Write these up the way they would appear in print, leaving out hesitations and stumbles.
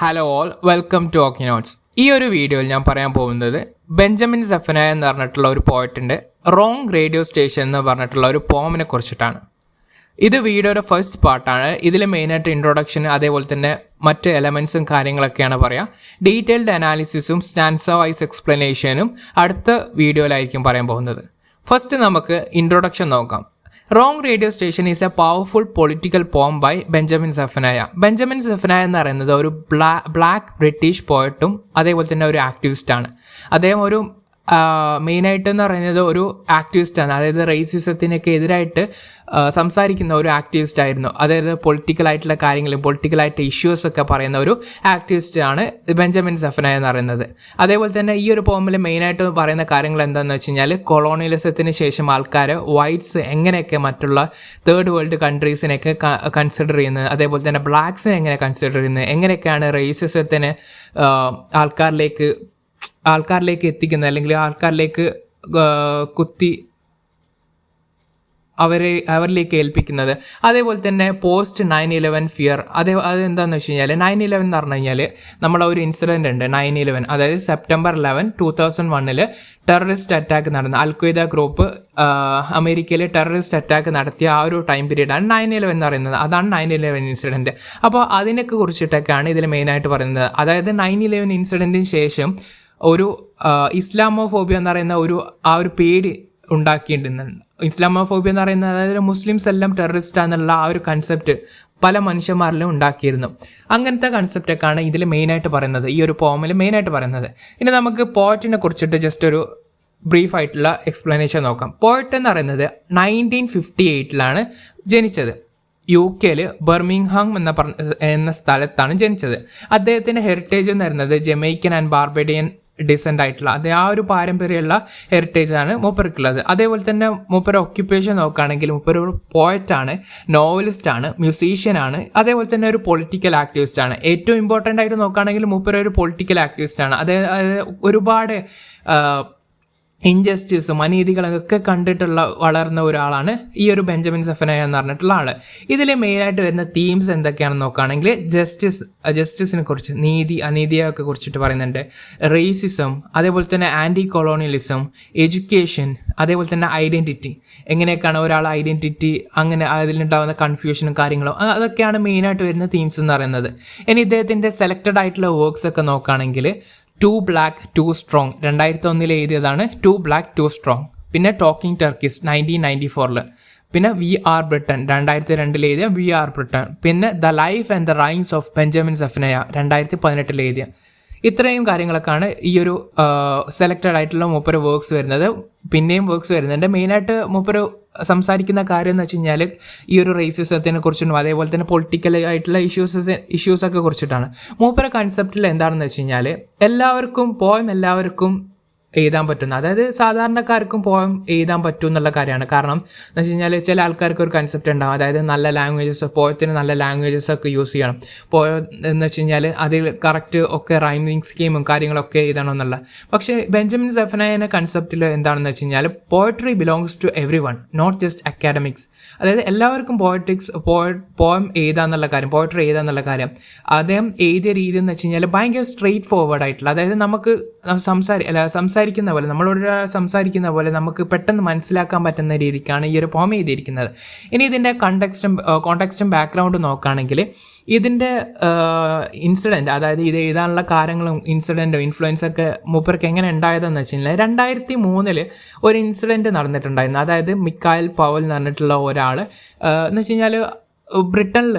Hello all, welcome to ഓക്കി notes. ഈ ഒരു വീഡിയോയിൽ ഞാൻ പറയാൻ പോകുന്നത് ബെഞ്ചമിൻ സെഫനായ എന്ന് പറഞ്ഞിട്ടുള്ള ഒരു പോയറ്റിൻ്റെ റോങ് റേഡിയോ സ്റ്റേഷൻ എന്ന് പറഞ്ഞിട്ടുള്ള ഒരു പോമിനെ കുറിച്ചിട്ടാണ്. ഇത് വീഡിയോയുടെ ഫസ്റ്റ് പാർട്ടാണ്. ഇതിൽ മെയിനായിട്ട് ഇൻട്രൊഡക്ഷൻ, അതേപോലെ തന്നെ മറ്റ് എലമെൻസും കാര്യങ്ങളൊക്കെയാണ് പറയുക. ഡീറ്റെയിൽഡ് അനാലിസിസും സ്റ്റാൻസ വൈസ് എക്സ്പ്ലനേഷനും അടുത്ത വീഡിയോയിലായിരിക്കും പറയാൻ പോകുന്നത്. ഫസ്റ്റ് നമുക്ക് ഇൻട്രൊഡക്ഷൻ നോക്കാം. Wrong radio station is a powerful political poem by Benjamin Zephaniah. Benjamin Zephaniah എന്ന് പറയുന്നത് ഒരു ബ്ലാക്ക് ബ്രിട്ടീഷ് പോയറ്റും അതേപോലെ തന്നെ ഒരു ആക്ടിവിസ്റ്റാണ്. അദ്ദേഹം ഒരു മെയിനായിട്ട് എന്ന് പറയുന്നത് ഒരു ആക്ടിവിസ്റ്റാണ്. അതായത് റേസിസത്തിനൊക്കെ എതിരായിട്ട് സംസാരിക്കുന്ന ഒരു ആക്ടിവിസ്റ്റ് ആയിരുന്നു. അതായത് പൊളിറ്റിക്കലായിട്ടുള്ള കാര്യങ്ങളും പൊളിറ്റിക്കലായിട്ട് ഇഷ്യൂസൊക്കെ പറയുന്ന ഒരു ആക്ടിവിസ്റ്റാണ് ബെഞ്ചമിൻ സെഫനായ എന്ന് പറയുന്നത്. അതേപോലെ തന്നെ ഈ ഒരു പോമിൽ മെയിനായിട്ട് പറയുന്ന കാര്യങ്ങൾ എന്താണെന്ന് വെച്ച് കഴിഞ്ഞാൽ, കൊളോണിയലിസത്തിന് ശേഷം ആൾക്കാർ വൈറ്റ്സ് എങ്ങനെയൊക്കെ മറ്റുള്ള തേർഡ് വേൾഡ് കൺട്രീസിനെയൊക്കെ കൺസിഡർ ചെയ്യുന്നത്, അതേപോലെ തന്നെ ബ്ലാക്സിനെ എങ്ങനെ കൺസിഡർ ചെയ്യുന്നത്, എങ്ങനെയൊക്കെയാണ് റേസിസത്തിന് ആൾക്കാരിലേക്ക് എത്തിക്കുന്നത്, അല്ലെങ്കിൽ ആൾക്കാരിലേക്ക് കുത്തി അവരിലേക്ക് ഏൽപ്പിക്കുന്നത്. അതേപോലെ തന്നെ പോസ്റ്റ് 9/11 ഫിയർ. അതെന്താണെന്ന് വെച്ച് കഴിഞ്ഞാൽ, 9/11 എന്ന് പറഞ്ഞു കഴിഞ്ഞാൽ നമ്മളെ ഒരു ഇൻസിഡൻ്റ് ഉണ്ട്. 9/11 അതായത് September 11, 2001 ടെററിസ്റ്റ് അറ്റാക്ക് നടന്ന അൽഖ്വയ്ദ ഗ്രൂപ്പ് അമേരിക്കയിൽ ടെററിസ്റ്റ് അറ്റാക്ക് നടത്തിയ ആ ഒരു ടൈം പീരീഡാണ് 9/11 എന്ന് പറയുന്നത്. അതാണ് 9/11 ഇൻസിഡൻറ്റ്. അപ്പോൾ അതിനൊക്കെ കുറിച്ചിട്ടൊക്കെയാണ് ഇതിൽ മെയിനായിട്ട് പറയുന്നത്. അതായത് 9/11 ഇൻസിഡൻറ്റിന് ശേഷം ഒരു ഇസ്ലാമോഫോബിയ എന്ന് പറയുന്ന ഒരു പേടി ഉണ്ടാക്കിയിട്ടുണ്ട്. ഇസ്ലാമോഫോബിയ എന്ന് പറയുന്നത് അതായത് മുസ്ലിംസ് എല്ലാം ടെററിസ്റ്റാന്നുള്ള ആ ഒരു കൺസെപ്റ്റ് പല മനുഷ്യന്മാരിലും ഉണ്ടാക്കിയിരുന്നു. അങ്ങനത്തെ കൺസെപ്റ്റൊക്കെയാണ് ഇതിൽ മെയിനായിട്ട് പറയുന്നത്, ഈ ഒരു പോമിൽ മെയിനായിട്ട് പറയുന്നത്. ഇനി നമുക്ക് പോയറ്റിനെ കുറിച്ചിട്ട് ജസ്റ്റ് ഒരു ബ്രീഫായിട്ടുള്ള എക്സ്പ്ലനേഷൻ നോക്കാം. പോയറ്റ് എന്ന് പറയുന്നത് 1958 ജനിച്ചത്. UK ബർമിംഗ്ഹാം എന്ന സ്ഥലത്താണ് ജനിച്ചത്. അദ്ദേഹത്തിൻ്റെ ഹെറിറ്റേജ് എന്ന് പറയുന്നത് ജമൈക്കൻ ആൻഡ് ബാർബേഡിയൻ ഡിസെൻ്റ് ആയിട്ടുള്ള ആ ഒരു പാരമ്പര്യമുള്ള ഹെറിറ്റേജാണ് മൂപ്പർക്കുള്ളത്. അതേപോലെ തന്നെ മൂപ്പർ ഒക്യുപ്പേഷൻ നോക്കുകയാണെങ്കിൽ മൂപ്പർ ഒരു പോയറ്റാണ്, നോവലിസ്റ്റാണ്, മ്യൂസീഷ്യനാണ്, അതേപോലെ തന്നെ ഒരു പൊളിറ്റിക്കൽ ആക്ടിവിസ്റ്റാണ്. ഏറ്റവും ഇമ്പോർട്ടൻ്റ് ആയിട്ട് നോക്കുകയാണെങ്കിൽ മൂപ്പർ ഒരു പൊളിറ്റിക്കൽ ആക്ടിവിസ്റ്റാണ്. അതായത് ഒരുപാട് ഇൻജസ്റ്റിസും അനീതികളൊക്കെ കണ്ടിട്ടുള്ള വളർന്ന ഒരാളാണ് ഈ ഒരു ബെഞ്ചമിൻ സെഫനായ എന്ന് പറഞ്ഞിട്ടുള്ള ആൾ. ഇതിൽ മെയിനായിട്ട് വരുന്ന തീംസ് എന്തൊക്കെയാണെന്ന് നോക്കുകയാണെങ്കിൽ, ജസ്റ്റിസിനെ കുറിച്ച്, അനീതിയൊക്കെ കുറിച്ചിട്ട് പറയുന്നുണ്ട്. റേസിസം, അതേപോലെ തന്നെ ആൻറ്റി കൊളോണിയലിസം, എഡ്യൂക്കേഷൻ, അതേപോലെ തന്നെ ഐഡൻറ്റിറ്റി, എങ്ങനെയൊക്കെയാണ് ഒരാൾ ഐഡൻറ്റിറ്റി, അങ്ങനെ അതിലുണ്ടാകുന്ന കൺഫ്യൂഷനും കാര്യങ്ങളും, അതൊക്കെയാണ് മെയിനായിട്ട് വരുന്ന തീംസ് എന്ന് പറയുന്നത്. ഇനി ഇദ്ദേഹത്തിൻ്റെ സെലക്റ്റഡ് ആയിട്ടുള്ള വർക്ക്സ് ഒക്കെ നോക്കുകയാണെങ്കിൽ, ടു ബ്ലാക്ക് ടു സ്ട്രോങ് 2001 എഴുതിയതാണ്. Too black too strong. പിന്നെ ടോക്കിംഗ് ടർക്കിസ് 1994. പിന്നെ വി ആർ ബ്രിട്ടൻ 2002 എഴുതിയ വി ആർ ബ്രിട്ടൻ. പിന്നെ the life and the rhymes of Benjamin Zephaniah 2018 എഴുതിയ. ഇത്രയും കാര്യങ്ങളൊക്കെയാണ് ഈ ഒരു സെലക്റ്റഡ് ആയിട്ടുള്ള മൂപ്പര് വർക്ക്സ് വരുന്നത്. പിന്നെയും വർക്ക്സ് വരുന്നുണ്ട്. മെയിനായിട്ട് മൂപ്പര് സംസാരിക്കുന്ന കാര്യം എന്ന് വെച്ച് കഴിഞ്ഞാൽ ഈ ഒരു റേസിസത്തിനെ കുറിച്ചും അതേപോലെ തന്നെ പൊളിറ്റിക്കൽ ആയിട്ടുള്ള ഇഷ്യൂസൊക്കെ കുറിച്ചിട്ടാണ്. മൂപ്പര കൺസെപ്റ്റിൽ എന്താണെന്ന് വെച്ച് കഴിഞ്ഞാൽ, എല്ലാവർക്കും എഴുതാൻ പറ്റുന്ന, അതായത് സാധാരണക്കാർക്കും പോയം എഴുതാൻ പറ്റും എന്നുള്ള കാര്യമാണ്. കാരണം എന്ന് വെച്ച് കഴിഞ്ഞാൽ ചില ആൾക്കാർക്ക് ഒരു കൺസെപ്റ്റ് ഉണ്ടാകും, അതായത് നല്ല ലാംഗ്വേജസ്, പോയത്തിന് നല്ല ലാംഗ്വേജസ് ഒക്കെ യൂസ് ചെയ്യണം. പോയം എന്ന് വെച്ച് കഴിഞ്ഞാൽ അതിൽ കറക്റ്റ് ഒക്കെ റൈമിങ് സ്കീമും കാര്യങ്ങളൊക്കെ എഴുതണം എന്നുള്ള. പക്ഷേ ബെഞ്ചമിൻ സെഫനായ കൺസെപ്റ്റിൽ എന്താണെന്ന് വെച്ച് കഴിഞ്ഞാൽ, poetry belongs to everyone, not just academics. അതായത് എല്ലാവർക്കും പോയം എഴുതാന്നുള്ള കാര്യം, പോയട്രി എഴുതാന്നുള്ള കാര്യം അദ്ദേഹം എഴുതിയ രീതി എന്ന് വെച്ച് കഴിഞ്ഞാൽ ഭയങ്കര സ്ട്രെയിറ്റ് ഫോർവേഡ് ആയിട്ടുള്ള, അതായത് നമുക്ക് സംസാരിക്കുന്ന പോലെ, നമ്മളോട് സംസാരിക്കുന്ന പോലെ നമുക്ക് പെട്ടെന്ന് മനസ്സിലാക്കാൻ പറ്റുന്ന രീതിക്കാണ് ഈ ഒരു പോം എഴുതിയിരിക്കുന്നത്. ഇനി ഇതിൻ്റെ കോണ്ടെക്സ്റ്റും ബാക്ക്ഗ്രൗണ്ടും നോക്കുകയാണെങ്കിൽ, ഇതിൻ്റെ ഇൻസിഡൻറ്റ്, അതായത് ഇത് എഴുതാനുള്ള കാര്യങ്ങളും ഇൻസിഡൻറ്റും ഇൻഫ്ലുവൻസൊക്കെ മൂപ്പർക്ക് എങ്ങനെ ഉണ്ടായതെന്ന് വെച്ച് കഴിഞ്ഞാൽ, 2003 ഒരു ഇൻസിഡൻറ്റ് നടന്നിട്ടുണ്ടായിരുന്നു. അതായത് മിക്കായൽ പവൽ എന്ന് പറഞ്ഞിട്ടുള്ള ഒരാൾ എന്ന് വെച്ച് കഴിഞ്ഞാൽ ബ്രിട്ടനിൽ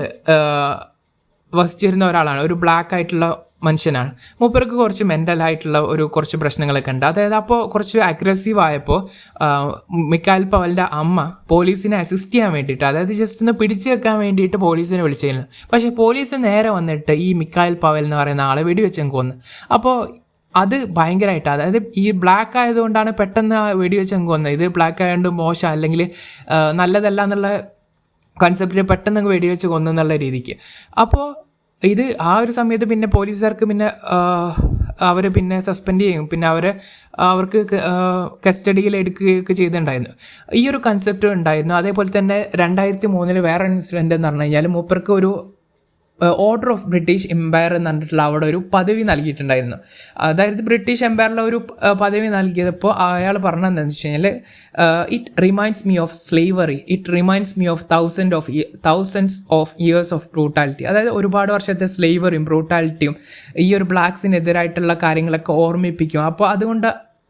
വസിച്ചിരുന്ന ഒരാളാണ്, ഒരു ബ്ലാക്ക് ആയിട്ടുള്ള മനുഷ്യനാണ്. മൂപ്പർക്ക് കുറച്ച് മെൻ്റലായിട്ടുള്ള കുറച്ച് പ്രശ്നങ്ങളൊക്കെ ഉണ്ട്. അതായത് അപ്പോൾ കുറച്ച് അഗ്രസീവ് ആയപ്പോൾ മിക്കായൽ പവലിൻ്റെ അമ്മ പോലീസിനെ അസിസ്റ്റ് ചെയ്യാൻ വേണ്ടിയിട്ട്, അതായത് ജസ്റ്റ് ഒന്ന് പിടിച്ചു വെക്കാൻ വേണ്ടിയിട്ട് പോലീസിനെ വിളിച്ചിരുന്നു. പക്ഷേ പോലീസ് നേരെ വന്നിട്ട് ഈ മിക്കായൽ പവൽ എന്ന് പറയുന്ന ആളെ വെടിവെച്ച് കൊന്നു. അപ്പോൾ അത് ഭയങ്കരമായിട്ട്, അതായത് ഈ ബ്ലാക്ക് ആയതുകൊണ്ടാണ് പെട്ടെന്ന് വെടിവെച്ച് കൊന്നത്. ഇത് ബ്ലാക്ക് ആയതുകൊണ്ട് മോശം അല്ലെങ്കിൽ നല്ലതല്ല എന്നുള്ള കൺസെപ്റ്റിൽ പെട്ടെന്ന് വെടിവെച്ച് കൊന്നു എന്നുള്ള രീതിക്ക്. അപ്പോൾ ഇത് ആ ഒരു സമയത്ത് പിന്നെ പോലീസുകാർക്ക് പിന്നെ അവർ പിന്നെ സസ്പെൻഡ് ചെയ്യും, പിന്നെ അവർക്ക് കസ്റ്റഡിയിൽ എടുക്കുകയൊക്കെ ചെയ്തിട്ടുണ്ടായിരുന്നു. ഈ ഒരു കൺസെപ്റ്റ് ഉണ്ടായിരുന്നു. അതേപോലെ തന്നെ 2003 വേറെ ഇൻസിഡൻറ്റ് എന്ന് പറഞ്ഞു കഴിഞ്ഞാൽ, മൂപ്പർക്ക് ഒരു ഓർഡർ ഓഫ് ബ്രിട്ടീഷ് എംപയർ എന്ന് പറഞ്ഞിട്ടുള്ള അവിടെ ഒരു പദവി നൽകിയിട്ടുണ്ടായിരുന്നു. അതായത് ബ്രിട്ടീഷ് എംപയറിലെ ഒരു പദവി നൽകിയപ്പോൾ അയാൾ പറഞ്ഞത് എന്താണെന്ന് വെച്ച് കഴിഞ്ഞാൽ it reminds me of slavery, it reminds me of thousands of years of brutality. അതായത് ഒരുപാട് വർഷത്തെ സ്ലേവറിയും ബ്രൂട്ടാലിറ്റിയും ഈ ഒരു ബ്ലാക്സിനെതിരായിട്ടുള്ള കാര്യങ്ങളൊക്കെ ഓർമ്മിപ്പിക്കും. അപ്പോൾ അതുകൊണ്ട്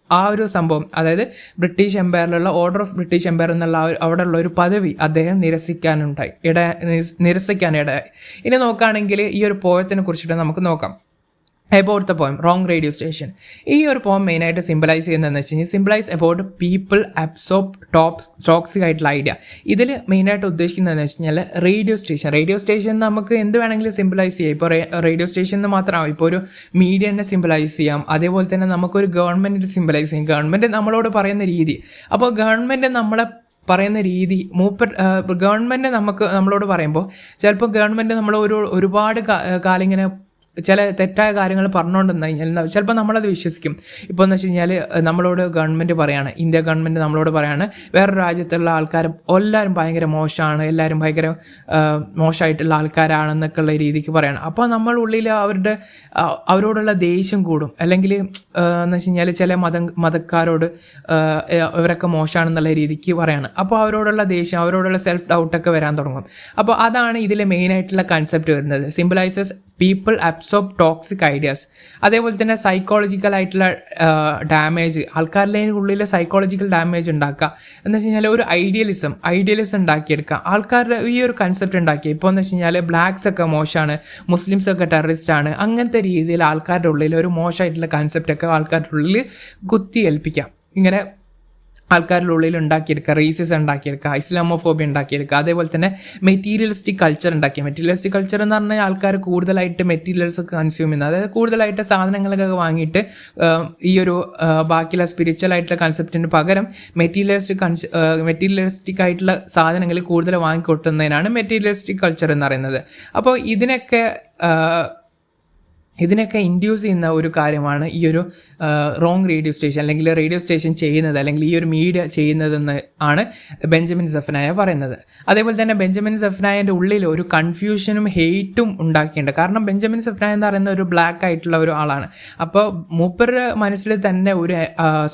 ആ ഒരു സംഭവം, അതായത് ബ്രിട്ടീഷ് എംപയറിലുള്ള ഓർഡർ ഓഫ് ബ്രിട്ടീഷ് എംപയർ എന്നുള്ള അവിടെയുള്ള ഒരു പദവി അദ്ദേഹം നിരസിക്കാനിടയായി. ഇനി നോക്കുകയാണെങ്കിൽ ഈ ഒരു പോയത്തിനെ കുറിച്ചിട്ട് നമുക്ക് നോക്കാം. About the poem wrong radio station. ഈ ഒരു പോയം മെയിനായിട്ട് സിംബലൈസ് ചെയ്യുന്നതെന്ന് വെച്ച് കഴിഞ്ഞാൽ symbolise about people absorb toxic ആയിട്ടുള്ള ഐഡിയ. ഇതിൽ മെയിനായിട്ട് ഉദ്ദേശിക്കുന്നതെന്ന് വെച്ച് കഴിഞ്ഞാൽ റേഡിയോ സ്റ്റേഷൻ നമുക്ക് എന്ത് വേണമെങ്കിലും സിംബലൈസ് ചെയ്യാം. ഇപ്പോൾ റേഡിയോ സ്റ്റേഷൻ എന്ന് മാത്രമാവും, ഇപ്പോൾ ഒരു മീഡിയനെ സിംബലൈസ് ചെയ്യാം. അതേപോലെ തന്നെ നമുക്കൊരു ഗവൺമെൻറ്റിനെ സിംബലൈസ് ചെയ്യാം, ഗവൺമെൻറ് നമ്മളോട് പറയുന്ന രീതി. അപ്പോൾ ഗവൺമെൻറ് നമ്മളെ പറയുന്ന രീതി ഗവൺമെൻറ് നമ്മളോട് പറയുമ്പോൾ ചിലപ്പോൾ ഗവൺമെൻറ് നമ്മൾ ഒരുപാട് കാലം ഇങ്ങനെ ചില തെറ്റായ കാര്യങ്ങൾ പറഞ്ഞുകൊണ്ടെന്ന് കഴിഞ്ഞാൽ ചിലപ്പോൾ നമ്മളത് വിശ്വസിക്കും. ഇപ്പോൾ എന്ന് വെച്ച് കഴിഞ്ഞാൽ നമ്മളോട് ഗവൺമെൻറ് പറയാണ്, ഇന്ത്യ ഗവൺമെൻറ് നമ്മളോട് പറയാണ് വേറൊരു രാജ്യത്തുള്ള ആൾക്കാർ എല്ലാവരും ഭയങ്കര മോശമാണ്, എല്ലാവരും ഭയങ്കര മോശമായിട്ടുള്ള ആൾക്കാരാണെന്നൊക്കെ ഉള്ള രീതിക്ക് പറയാണ്. അപ്പോൾ നമ്മളുള്ളിൽ അവരോടുള്ള ദേഷ്യം കൂടും. അല്ലെങ്കിൽ എന്ന് വെച്ച് കഴിഞ്ഞാൽ ചില മതക്കാരോട് ഇവരൊക്കെ മോശമാണെന്നുള്ള രീതിക്ക് പറയാണ്. അപ്പോൾ അവരോടുള്ള ദേഷ്യം, അവരോടുള്ള സെൽഫ് ഡൗട്ടൊക്കെ വരാൻ തുടങ്ങും. അപ്പോൾ അതാണ് ഇതിലെ മെയിനായിട്ടുള്ള കൺസെപ്റ്റ് വരുന്നത്. Symbolises people absorb toxic ideas. അതേപോലെ തന്നെ സൈക്കോളജിക്കലായിട്ടുള്ള ഡാമേജ്, ആൾക്കാരുടെ ഉള്ളിൽ സൈക്കോളജിക്കൽ ഡാമേജ് ഉണ്ടാക്കുക എന്ന് വെച്ച് കഴിഞ്ഞാൽ ഒരു ഐഡിയലിസം ഉണ്ടാക്കിയെടുക്കുക. ആൾക്കാരുടെ ഈ ഒരു കൺസെപ്റ്റ് ഉണ്ടാക്കി. ഇപ്പോൾ എന്ന് വെച്ച് കഴിഞ്ഞാൽ ബ്ലാക്സ് ഒക്കെ മോശമാണ്, മുസ്ലിംസ് ഒക്കെ ടെററിസ്റ്റാണ്, അങ്ങനത്തെ രീതിയിൽ ആൾക്കാരുടെ ഉള്ളിൽ ഒരു മോശമായിട്ടുള്ള കൺസെപ്റ്റൊക്കെ ആൾക്കാരുടെ ഉള്ളിൽ കുത്തി ഏൽപ്പിക്കാം. ഇങ്ങനെ ആൾക്കാരുടെ ഉള്ളിൽ ഉണ്ടാക്കിയെടുക്കുക, റേസിസം ഉണ്ടാക്കിയെടുക്കുക, ഇസ്ലാമോഫോബിയ ഉണ്ടാക്കിയെടുക്കുക. അതേപോലെ തന്നെ മെറ്റീരിയലിസ്റ്റിക് കൾച്ചർ ഉണ്ടാക്കിയ. മെറ്റീരിയലിസ്റ്റിക് കൾച്ചർ എന്ന് പറഞ്ഞാൽ ആൾക്കാർ കൂടുതലായിട്ട് മെറ്റീരിയൽസ് ഒക്കെ കൺസ്യൂം ചെയ്യുന്നത്, അതായത് കൂടുതലായിട്ട് സാധനങ്ങളൊക്കെ വാങ്ങിയിട്ട് ഈ ഒരു ബാക്കിയുള്ള സ്പിരിച്വൽ ആയിട്ടുള്ള കൺസെപ്റ്റിന് പകരം മെറ്റീരിയലിസ്റ്റിക് ആയിട്ടുള്ള സാധനങ്ങൾ കൂടുതൽ വാങ്ങിക്കൊട്ടുന്നതിനാണ് മെറ്റീരിയലിസ്റ്റിക് കൾച്ചർ എന്ന് പറയുന്നത്. അപ്പോൾ ഇതിനൊക്കെ ഇൻഡ്യൂസ് ചെയ്യുന്ന ഒരു കാര്യമാണ് ഈ ഒരു റോങ് റേഡിയോ സ്റ്റേഷൻ, അല്ലെങ്കിൽ റേഡിയോ സ്റ്റേഷൻ ചെയ്യുന്നത്, അല്ലെങ്കിൽ ഈ ഒരു മീഡിയ ചെയ്യുന്നതെന്ന് ആണ് ബെഞ്ചമിൻ സെഫനായ പറയുന്നത്. അതേപോലെ തന്നെ ബെഞ്ചമിൻ സെഫനായൻ്റെ ഉള്ളിൽ ഒരു കൺഫ്യൂഷനും ഹെയ്റ്റും ഉണ്ടാക്കിയിട്ടുണ്ട്. കാരണം ബെഞ്ചമിൻ സെഫനായ എന്ന് പറയുന്ന ഒരു ബ്ലാക്ക് ആയിട്ടുള്ള ഒരു ആളാണ്. അപ്പോൾ മൂപ്പരുടെ മനസ്സിൽ തന്നെ ഒരു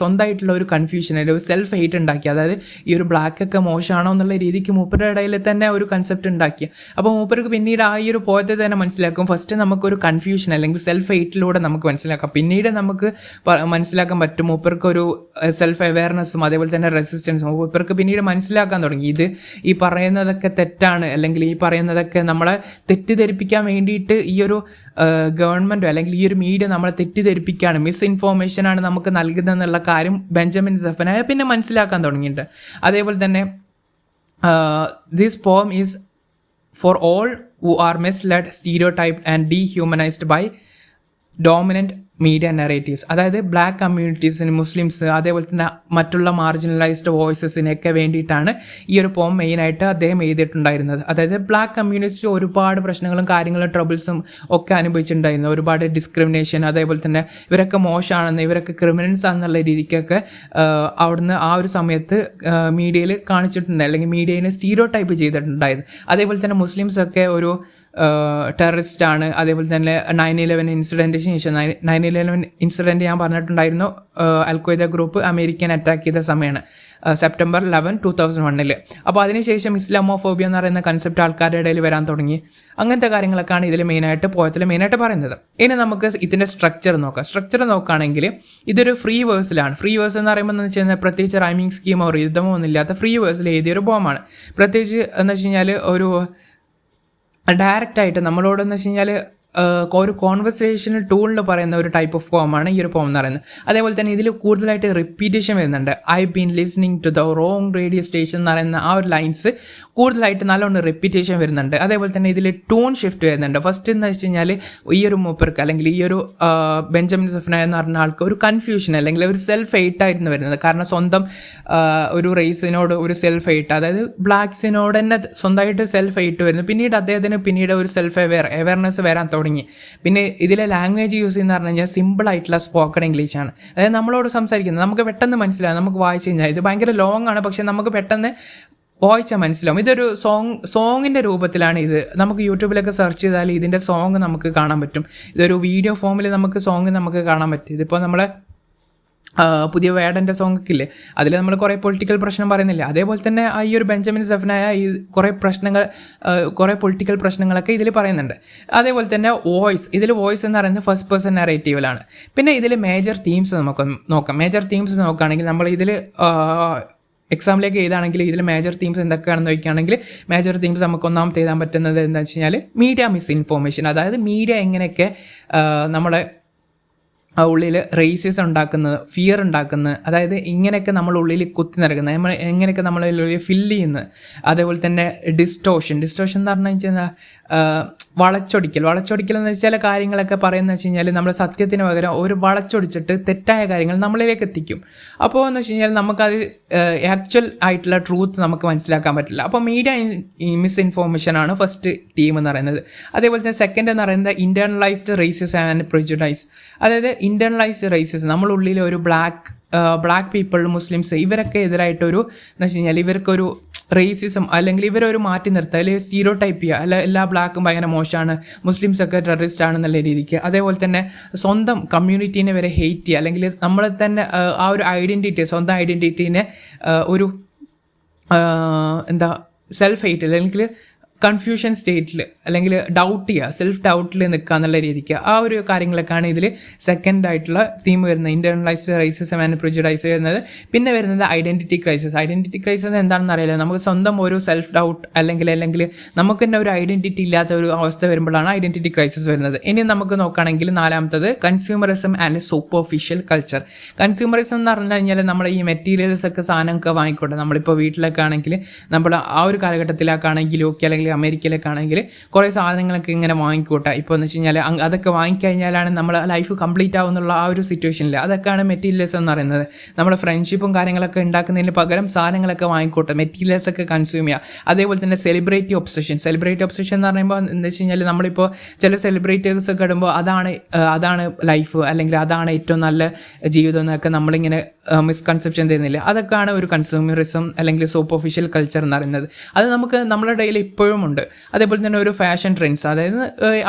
സ്വന്തമായിട്ടുള്ള ഒരു കൺഫ്യൂഷൻ, അല്ലെങ്കിൽ ഒരു സെൽഫ് ഹെയ്റ്റ് ഉണ്ടാക്കി. അതായത് ഈ ഒരു ബ്ലാക്കൊക്കെ മോശമാണോ എന്നുള്ള രീതിക്ക് മൂപ്പരുടെ ഇടയിൽ തന്നെ ഒരു കൺസെപ്റ്റ് ഉണ്ടാക്കി. അപ്പോൾ മൂപ്പർക്ക് പിന്നീട് ആ ഈ ഒരു പോയത്തെ തന്നെ മനസ്സിലാക്കും. ഫസ്റ്റ് നമുക്കൊരു കൺഫ്യൂഷൻ അല്ലെങ്കിൽ സെൽഫ് ഹെയ്റ്റിലൂടെ നമുക്ക് മനസ്സിലാക്കാം. പിന്നീട് നമുക്ക് മനസ്സിലാക്കാൻ പറ്റും മൂപ്പർക്കൊരു സെൽഫ് അവെയർനെസ്സും അതേപോലെ തന്നെ റെസിസ്റ്റൻസും മൂപ്പർക്ക് പിന്നീട് മനസ്സിലാക്കാൻ തുടങ്ങി. ഇത് ഈ പറയുന്നതൊക്കെ തെറ്റാണ്, അല്ലെങ്കിൽ ഈ പറയുന്നതൊക്കെ നമ്മളെ തെറ്റിദ്ധരിപ്പിക്കാൻ വേണ്ടിയിട്ട് ഈ ഒരു ഗവൺമെൻറ്റോ അല്ലെങ്കിൽ ഈ ഒരു മീഡിയ നമ്മളെ തെറ്റിദ്ധരിപ്പിക്കുകയാണ്, മിസ് ഇൻഫോർമേഷനാണ് നമുക്ക് നൽകുന്നതെന്നുള്ള കാര്യം ബെഞ്ചമിൻ സെഫനായ പിന്നെ മനസ്സിലാക്കാൻ തുടങ്ങിയിട്ടുണ്ട്. അതേപോലെ തന്നെ ദിസ് പോം is for all who are misled, stereotyped and dehumanized by dominant media narratives. അതായത് ബ്ലാക്ക് കമ്മ്യൂണിറ്റീസിന്, മുസ്ലിംസ്, അതേപോലെ തന്നെ മറ്റുള്ള മാർജിനലൈസ്ഡ് വോയിസസിനൊക്കെ വേണ്ടിയിട്ടാണ് ഈ ഒരു പോം മെയിനായിട്ട് അദ്ദേഹം എഴുതിയിട്ടുണ്ടായിരുന്നത്. അതായത് ബ്ലാക്ക് കമ്മ്യൂണിറ്റി ഒരുപാട് പ്രശ്നങ്ങളും കാര്യങ്ങളും ട്രബിൾസും ഒക്കെ അനുഭവിച്ചിട്ടുണ്ടായിരുന്നു. ഒരുപാട് ഡിസ്ക്രിമിനേഷൻ, അതേപോലെ തന്നെ ഇവരൊക്കെ മോശമാണെന്ന്, ഇവരൊക്കെ ക്രിമിനൽസ് ആണെന്നുള്ള രീതിക്കൊക്കെ അവിടുന്ന് ആ ഒരു സമയത്ത് മീഡിയയിൽ കാണിച്ചിട്ടുണ്ട്, അല്ലെങ്കിൽ മീഡിയനെ സ്റ്റീരിയോടൈപ്പ് ചെയ്തിട്ടുണ്ടായിരുന്നു. അതേപോലെ തന്നെ മുസ്ലിംസൊക്കെ ഒരു ടെററിസ്റ്റ് ആണ്. അതേപോലെ തന്നെ 9/11 ഇൻസിഡൻറ്റിന് ശേഷം 9/11 ഇൻസിഡൻറ്റ് ഞാൻ പറഞ്ഞിട്ടുണ്ടായിരുന്നു, അൽഖ്വയ്ദ ഗ്രൂപ്പ് അമേരിക്കൻ അറ്റാക്ക് ചെയ്ത സമയമാണ്, September 11, 2001. അപ്പോൾ അതിനുശേഷം ഇസ്ലാമോഫോബിയ എന്ന് പറയുന്ന കൺസെപ്റ്റ് ആൾക്കാരുടെ ഇടയിൽ വരാൻ തുടങ്ങി. അങ്ങനത്തെ കാര്യങ്ങളൊക്കെയാണ് ഇതിൽ പോയത്തിൽ മെയിനായിട്ട് പറയുന്നത്. ഇനി നമുക്ക് ഇതിൻ്റെ സ്ട്രക്ചർ നോക്കാം. സ്ട്രക്ചർ നോക്കുകയാണെങ്കിൽ ഇതൊരു ഫ്രീ വേഴ്സിലാണ്. ഫ്രീ വേഴ്സ് എന്ന് പറയുമ്പോൾ എന്ന് വെച്ച് കഴിഞ്ഞാൽ പ്രത്യേകിച്ച് റൈമിംഗ് സ്കീമോ റിതമോ ഒന്നും ഇല്ലാത്ത ഫ്രീ വേഴ്സിൽ എഴുതിയൊരു പോമാണ്. പ്രത്യേകിച്ച് എന്ന് വെച്ച് കഴിഞ്ഞാൽ ഒരു ഡയറക്റ്റായിട്ട് നമ്മളോടെന്ന് വെച്ച് കഴിഞ്ഞാൽ ഒരു കോൺവെർസേഷണൽ ടൂളിന് പറയുന്ന ഒരു ടൈപ്പ് ഓഫ് പോമാണ് ഈ ഒരു പോം എന്ന് പറയുന്നത്. അതേപോലെ തന്നെ ഇതിൽ കൂടുതലായിട്ട് റിപ്പീറ്റേഷൻ വരുന്നുണ്ട്. I been listening to the wrong radio station എന്ന് പറയുന്ന ആ ഒരു ലൈൻസ് കൂടുതലായിട്ട് നല്ലോണം റിപ്പീറ്റേഷൻ വരുന്നുണ്ട്. അതേപോലെ തന്നെ ഇതിൽ ടൂൺ ഷിഫ്റ്റ് വരുന്നുണ്ട്. ഫസ്റ്റ് എന്ന് വെച്ച് കഴിഞ്ഞാൽ ഈ ഒരു മൂപ്പർക്ക് അല്ലെങ്കിൽ ഈ ഒരു ബെഞ്ചമിൻ സെഫനായ എന്ന് പറഞ്ഞ ആൾക്ക് ഒരു കൺഫ്യൂഷൻ അല്ലെങ്കിൽ ഒരു സെൽഫ് ഹെയ്റ്റ് ആയിരുന്നു വരുന്നത്. കാരണം സ്വന്തം ഒരു റേസിനോട് ഒരു സെൽഫ് ഹെയ്റ്റ്, അതായത് ബ്ലാക്സിനോട് തന്നെ സ്വന്തമായിട്ട് സെൽഫ് ഹെയ്റ്റ് വരുന്നു. പിന്നീട് ഒരു സെൽഫ് അവെയർനെസ് വരാൻ തുടങ്ങി. പിന്നെ ഇതിലെ ലാംഗ്വേജ് യൂസ് ചെയ്യുന്ന പറഞ്ഞു കഴിഞ്ഞാൽ സിമ്പിളായിട്ടുള്ള സ്പോക്കൺ ഇംഗ്ലീഷാണ്. അതായത് നമ്മളോട് സംസാരിക്കുന്നത് നമുക്ക് പെട്ടെന്ന് മനസ്സിലാവും. നമുക്ക് വായിച്ചു കഴിഞ്ഞാൽ ഇത് ഭയങ്കര ലോങ് ആണ്, പക്ഷെ നമുക്ക് പെട്ടെന്ന് വായിച്ചാൽ മനസ്സിലാവും. ഇതൊരു സോങ്ങിൻ്റെ രൂപത്തിലാണ് ഇത്. നമുക്ക് യൂട്യൂബിലൊക്കെ സെർച്ച് ചെയ്താൽ ഇതിൻ്റെ സോങ് നമുക്ക് കാണാൻ പറ്റും. ഇതൊരു വീഡിയോ ഫോമിൽ നമുക്ക് സോങ് നമുക്ക് കാണാൻ പറ്റും. ഇതിപ്പോൾ നമ്മളെ പുതിയ വേടൻ്റെ സോങ് ഒക്കെ ഇല്ലേ, അതിൽ നമ്മൾ കുറേ പൊളിറ്റിക്കൽ പ്രശ്നം പറയുന്നില്ല. അതേപോലെ തന്നെ ഈ ഒരു ബെഞ്ചമിൻ സെഫനായ ഈ കുറേ പൊളിറ്റിക്കൽ പ്രശ്നങ്ങളൊക്കെ ഇതിൽ പറയുന്നുണ്ട്. അതേപോലെ തന്നെ ഇതിൽ വോയിസ് എന്ന് പറയുന്നത് ഫസ്റ്റ് പേഴ്സൺ നറേറ്റീവിലാണ്. പിന്നെ ഇതിൽ മേജർ തീംസ് നമുക്ക് നോക്കാം. മേജർ തീംസ് നോക്കുകയാണെങ്കിൽ നമ്മൾ ഇതിൽ എക്സാമിലേക്ക് എഴുതാണെങ്കിൽ ഇതിൽ മേജർ തീംസ് എന്തൊക്കെയാണെന്ന് ചോദിക്കുകയാണെങ്കിൽ മേജർ തീംസ് നമുക്ക് ഒന്നാമത്തെ എഴുതാൻ പറ്റുന്നത് എന്താണെന്ന് വെച്ച് കഴിഞ്ഞാൽ മീഡിയ മിസ്ഇൻഫോർമേഷൻ. അതായത് മീഡിയ എങ്ങനെയൊക്കെ നമ്മളെ ഉള്ളിൽ റേസിസം ഉണ്ടാക്കുന്നത്, ഫിയർ ഉണ്ടാക്കുന്നത്, അതായത് ഇങ്ങനെയൊക്കെ നമ്മൾ ഉള്ളിൽ കുത്തി നിറക്കുന്നത്, നമ്മൾ എങ്ങനെയൊക്കെ നമ്മളുള്ളിൽ ഫില്ല് ചെയ്യുന്നത്. അതേപോലെ തന്നെ ഡിസ്റ്റോഷൻ എന്ന് പറഞ്ഞു വെച്ചാൽ വളച്ചൊടിക്കൽ എന്ന് വെച്ചാൽ കാര്യങ്ങളൊക്കെ പറയുന്നത് വെച്ച് കഴിഞ്ഞാൽ നമ്മൾ സത്യത്തിന് പകരം ഒരു വളച്ചൊടിച്ചിട്ട് തെറ്റായ കാര്യങ്ങൾ നമ്മളിലേക്ക് എത്തിക്കും. അപ്പോൾ എന്ന് വെച്ച് കഴിഞ്ഞാൽ നമുക്കത് ആക്ച്വൽ ആയിട്ടുള്ള ട്രൂത്ത് നമുക്ക് മനസ്സിലാക്കാൻ പറ്റില്ല. അപ്പോൾ മീഡിയ മിസ്ഇൻഫോർമേഷനാണ് ഫസ്റ്റ് തീം എന്ന് പറയുന്നത്. അതേപോലെ തന്നെ സെക്കൻഡ് എന്ന് പറയുന്നത് ഇൻറ്റേർണലൈസ്ഡ് റേസിസം ആൻഡ് പ്രെജുഡൈസ്. അതായത് ഇൻറ്റേർണലൈസ്ഡ് റേസിസം, നമ്മളുള്ളിൽ ഒരു ബ്ലാക്ക് പീപ്പിൾ, മുസ്ലിംസ്, ഇവരൊക്കെ എതിരായിട്ടൊരു എന്ന് വെച്ച് കഴിഞ്ഞാൽ ഇവർക്കൊരു റേസിസം അല്ലെങ്കിൽ ഇവരൊരു മാറ്റി നിർത്തുക, അല്ലെങ്കിൽ സ്റ്റീരിയോ ടൈപ്പ് ചെയ്യുക, എല്ലാ ബ്ലാക്കും ഭയങ്കര മോശമാണ്, മുസ്ലിംസൊക്കെ ടെററിസ്റ്റ് ആണെന്നുള്ള രീതിക്ക്. അതേപോലെ തന്നെ സ്വന്തം കമ്മ്യൂണിറ്റീനെ വരെ ഹെയ്റ്റ് ചെയ്യുക, അല്ലെങ്കിൽ നമ്മൾ തന്നെ ആ ഒരു സ്വന്തം ഐഡൻറ്റിറ്റീനെ ഒരു സെൽഫ് ഹെയ്റ്റ് അല്ലെങ്കിൽ കൺഫ്യൂഷൻ സ്റ്റേറ്റിൽ അല്ലെങ്കിൽ ഡൗട്ട് ചെയ്യുക, സെൽഫ് ഡൗട്ടിൽ നിൽക്കുക എന്നുള്ള രീതിക്ക് ആ ഒരു കാര്യങ്ങളൊക്കെയാണ് ഇതിൽ സെക്കൻഡ് ആയിട്ടുള്ള തീം വരുന്നത്. ഇൻറ്റേർണലൈസ്ഡ് റേസിസം ആൻഡ് പ്രിജുഡൈസ് വരുന്നത്. പിന്നെ വരുന്നത് ഐഡൻറ്റിറ്റി ക്രൈസിസ് എന്താണെന്ന് അറിയില്ല. നമുക്ക് സ്വന്തം ഒരു സെൽഫ് ഡൗട്ട് അല്ലെങ്കിൽ നമുക്ക് തന്നെ ഒരു ഐഡൻറ്റിറ്റി ഇല്ലാത്ത ഒരു അവസ്ഥ വരുമ്പോഴാണ് ഐഡൻറ്റിറ്റി ക്രൈസിസ് വരുന്നത്. ഇനി നമുക്ക് നോക്കുകയാണെങ്കിൽ നാലാമത്തത് consumerism and superficial culture. Consumerism എന്ന് പറഞ്ഞു കഴിഞ്ഞാൽ നമ്മൾ ഈ മെറ്റീരിയൽസ് ഒക്കെ സാധനമൊക്കെ വാങ്ങിക്കോട്ടെ, നമ്മളിപ്പോൾ വീട്ടിലൊക്കെ ആണെങ്കിൽ നമ്മൾ ആ ഒരു കാലഘട്ടത്തിലൊക്കെ ആണെങ്കിലും ഒക്കെ അല്ലെങ്കിൽ അമേരിക്കയിലൊക്കെ ആണെങ്കിൽ കുറേ സാധനങ്ങളൊക്കെ ഇങ്ങനെ വാങ്ങിക്കൂട്ടാം. ഇപ്പോൾ എന്ന് വെച്ച് കഴിഞ്ഞാൽ അതൊക്കെ വാങ്ങിക്കഴിഞ്ഞാലാണ് നമ്മൾ ലൈഫ് കംപ്ലീറ്റ് ആവുന്നുള്ള ആ ഒരു സിറ്റുവേഷനിൽ അതൊക്കെയാണ് മെറ്റീരിയൽസ് എന്ന് പറയുന്നത്. നമ്മൾ ഫ്രണ്ട്ഷിപ്പും കാര്യങ്ങളൊക്കെ ഉണ്ടാക്കുന്നതിന് പകരം സാധനങ്ങളൊക്കെ വാങ്ങിക്കൂട്ടുക, മെറ്റീരിയൽസ് ഒക്കെ കൺസ്യൂം ചെയ്യുക. അതേപോലെ തന്നെ സെലിബ്രിറ്റി ഒബ്സഷൻ എന്ന് പറയുമ്പോൾ എന്താ വെച്ച് കഴിഞ്ഞാൽ നമ്മളിപ്പോൾ ചില സെലിബ്രിറ്റീസ് ഒക്കെ ഇടുമ്പോൾ അതാണ് ലൈഫ് അല്ലെങ്കിൽ അതാണ് ഏറ്റവും നല്ല ജീവിതം എന്നൊക്കെ നമ്മളിങ്ങനെ മിസ്കൺസെപ്ഷൻ തരുന്നില്ല. അതൊക്കെയാണ് ഒരു കൺസ്യൂമറിസം അല്ലെങ്കിൽ സൂപ്പർഫിഷ്യൽ കൾച്ചർ എന്ന് പറയുന്നത്. അത് നമുക്ക് നമ്മുടെ ഇടയിൽ ഇപ്പോഴും ഉണ്ട്. അതേപോലെ തന്നെ ഒരു ഫാഷൻ ട്രെൻഡ്സ്, അതായത്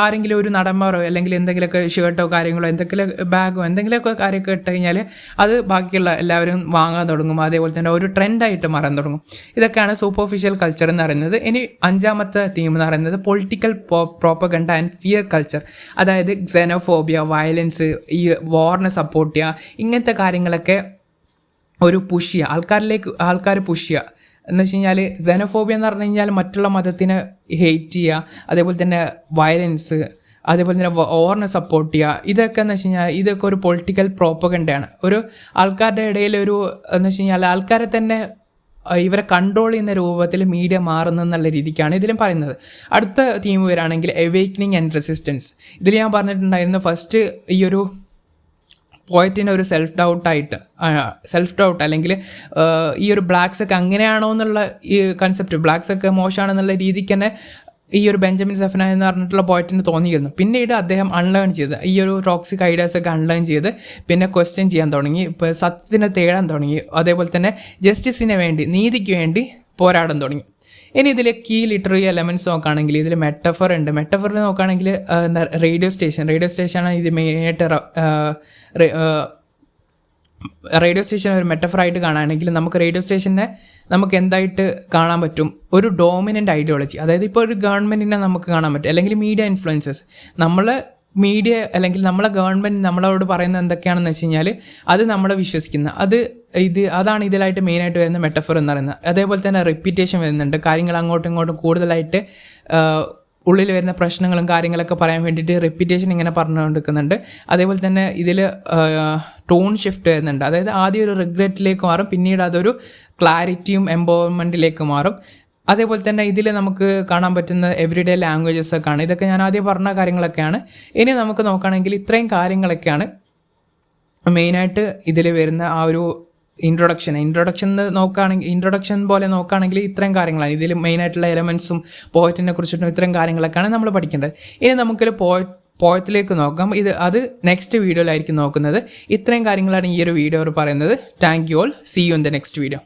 ആരെങ്കിലും ഒരു നടന്മാരോ അല്ലെങ്കിൽ എന്തെങ്കിലുമൊക്കെ ഷർട്ടോ കാര്യങ്ങളോ എന്തെങ്കിലും ബാഗോ എന്തെങ്കിലുമൊക്കെ കാര്യമൊക്കെ ഇട്ട് കഴിഞ്ഞാൽ അത് ബാക്കിയുള്ള എല്ലാവരും വാങ്ങാൻ തുടങ്ങും. അതേപോലെ തന്നെ ഒരു ട്രെൻഡായിട്ട് മാറാൻ തുടങ്ങും. ഇതൊക്കെയാണ് സൂപ്പർഫിഷ്യൽ കൾച്ചർ എന്ന് പറയുന്നത്. ഇനി അഞ്ചാമത്തെ തീം എന്ന് പറയുന്നത് political propaganda and fear culture. അതായത് xenophobia, വയലൻസ്, ഈ വാറിനെ സപ്പോർട്ട് ചെയ്യുക, ഇങ്ങനത്തെ കാര്യങ്ങളൊക്കെ ഒരു പുഷ് ചെയ്യുക, ആൾക്കാർ പുഷ് ചെയ്യുക. എന്ന് വെച്ച് കഴിഞ്ഞാൽ xenophobia എന്ന് പറഞ്ഞു കഴിഞ്ഞാൽ മറ്റുള്ള മതത്തിനെ ഹെയ്റ്റ് ചെയ്യുക, അതേപോലെ തന്നെ വയലൻസ്, അതേപോലെ തന്നെ വാറിനെ സപ്പോർട്ട് ചെയ്യുക. ഇതൊക്കെ എന്ന് വെച്ച് കഴിഞ്ഞാൽ ഇതൊക്കെ ഒരു പൊളിറ്റിക്കൽ പ്രോപ്പഗണ്ടയാണ്. ഒരു ആൾക്കാരുടെ ഇടയിൽ എന്ന് വെച്ച് കഴിഞ്ഞാൽ ആൾക്കാരെ തന്നെ ഇവരെ കൺട്രോൾ ചെയ്യുന്ന രൂപത്തിൽ മീഡിയ മാറുന്നെന്നുള്ള രീതിക്കാണ് ഇതിലും പറയുന്നത്. അടുത്ത തീം വരികയാണെങ്കിൽ അവേക്കനിങ് ആൻഡ് റെസിസ്റ്റൻസ്. ഇതിൽ ഞാൻ പറഞ്ഞിട്ടുണ്ടായിരുന്നു ഫസ്റ്റ് ഈ ഒരു പോയറ്റിന് ഒരു സെൽഫ് ഡൗട്ട് അല്ലെങ്കിൽ ഈ ഒരു ബ്ലാക്സൊക്കെ അങ്ങനെയാണോ എന്നുള്ള ഈ കൺസെപ്റ്റ്, ബ്ലാക്സൊക്കെ മോശമാണെന്നുള്ള രീതിക്ക് തന്നെ ഈ ഒരു ബെഞ്ചമിൻ സെഫന എന്ന് പറഞ്ഞിട്ടുള്ള പോയറ്റിന് തോന്നിയിരുന്നു. പിന്നീട് അദ്ദേഹം അൺലേൺ ചെയ്ത് ഈ ഒരു ടോക്സിക് ഐഡിയാസൊക്കെ അൺലേൺ ചെയ്ത് പിന്നെ ക്വസ്റ്റ്യൻ ചെയ്യാൻ തുടങ്ങി, ഇപ്പോൾ സത്യത്തിനെ തേടാൻ തുടങ്ങി, അതേപോലെ തന്നെ ജസ്റ്റിസിന് വേണ്ടി, നീതിക്ക് വേണ്ടി പോരാടാൻ തുടങ്ങി. ഇനി ഇതിൽ കീ ലിറ്റററി എലമെൻറ്റ്സ് നോക്കുകയാണെങ്കിൽ ഇതിൽ മെറ്റഫർ ഉണ്ട്. മെറ്റഫറിൽ നോക്കുകയാണെങ്കിൽ റേഡിയോ സ്റ്റേഷനാണ് ഇത് മെയിനായിട്ട്. റേഡിയോ സ്റ്റേഷൻ ഒരു മെറ്റഫറായിട്ട് കാണുകയാണെങ്കിൽ നമുക്ക് റേഡിയോ സ്റ്റേഷനെ നമുക്ക് എന്തായിട്ട് കാണാൻ പറ്റും? ഒരു ഡോമിനൻ്റ് ഐഡിയോളജി. അതായത് ഇപ്പോൾ ഒരു ഗവൺമെൻറ്റിനെ നമുക്ക് കാണാൻ പറ്റും, അല്ലെങ്കിൽ മീഡിയ ഇൻഫ്ലുവൻസസ്. മീഡിയ അല്ലെങ്കിൽ നമ്മളെ ഗവൺമെൻറ് നമ്മളോട് പറയുന്നത് എന്തൊക്കെയാണെന്ന് വെച്ച് കഴിഞ്ഞാൽ അത് നമ്മളെ വിശ്വസിക്കുന്ന അതാണ് ഇതിലായിട്ട് മെയിനായിട്ട് വരുന്ന മെറ്റഫർ എന്ന് പറയുന്നത്. അതേപോലെ തന്നെ റിപ്പീറ്റേഷൻ വരുന്നുണ്ട്. കാര്യങ്ങൾ അങ്ങോട്ടും ഇങ്ങോട്ടും കൂടുതലായിട്ട് ഉള്ളിൽ വരുന്ന പ്രശ്നങ്ങളും കാര്യങ്ങളൊക്കെ പറയാൻ വേണ്ടിയിട്ട് റിപ്പീറ്റേഷൻ ഇങ്ങനെ പറഞ്ഞുകൊണ്ടിരിക്കുന്നുണ്ട്. അതേപോലെ തന്നെ ഇതിൽ ടോൺ ഷിഫ്റ്റ് വരുന്നുണ്ട്. അതായത് ആദ്യം ഒരു റിഗ്രറ്റിലേക്ക് മാറും, പിന്നീട് അതൊരു ക്ലാരിറ്റിയും എംപവർമെൻറ്റിലേക്ക് മാറും. അതേപോലെ തന്നെ ഇതിൽ നമുക്ക് കാണാൻ പറ്റുന്ന എവറിഡേ ലാംഗ്വേജസ് ഒക്കെ ആണ്. ഇതൊക്കെ ഞാൻ ആദ്യം പറഞ്ഞ കാര്യങ്ങളൊക്കെയാണ്. ഇനി നമുക്ക് നോക്കുകയാണെങ്കിൽ ഇത്രയും കാര്യങ്ങളൊക്കെയാണ് മെയിനായിട്ട് ഇതിൽ വരുന്ന ആ ഒരു ഇൻട്രൊഡക്ഷൻ പോലെ നോക്കുകയാണെങ്കിൽ ഇത്രയും കാര്യങ്ങളാണ് ഇതിൽ മെയിനായിട്ടുള്ള എലമെൻറ്റ്സും പോയറ്റിനെ കുറിച്ചിട്ടും ഇത്രയും കാര്യങ്ങളൊക്കെയാണ് നമ്മൾ പഠിക്കേണ്ടത്. ഇനി നമുക്കൊരു പോയത്തിലേക്ക് നോക്കാം. അത് നെക്സ്റ്റ് വീഡിയോയിലായിരിക്കും നോക്കുന്നത്. ഇത്രയും കാര്യങ്ങളാണ് ഈ ഒരു വീഡിയോ പറയുന്നത്. Thank you all. See you in the next video.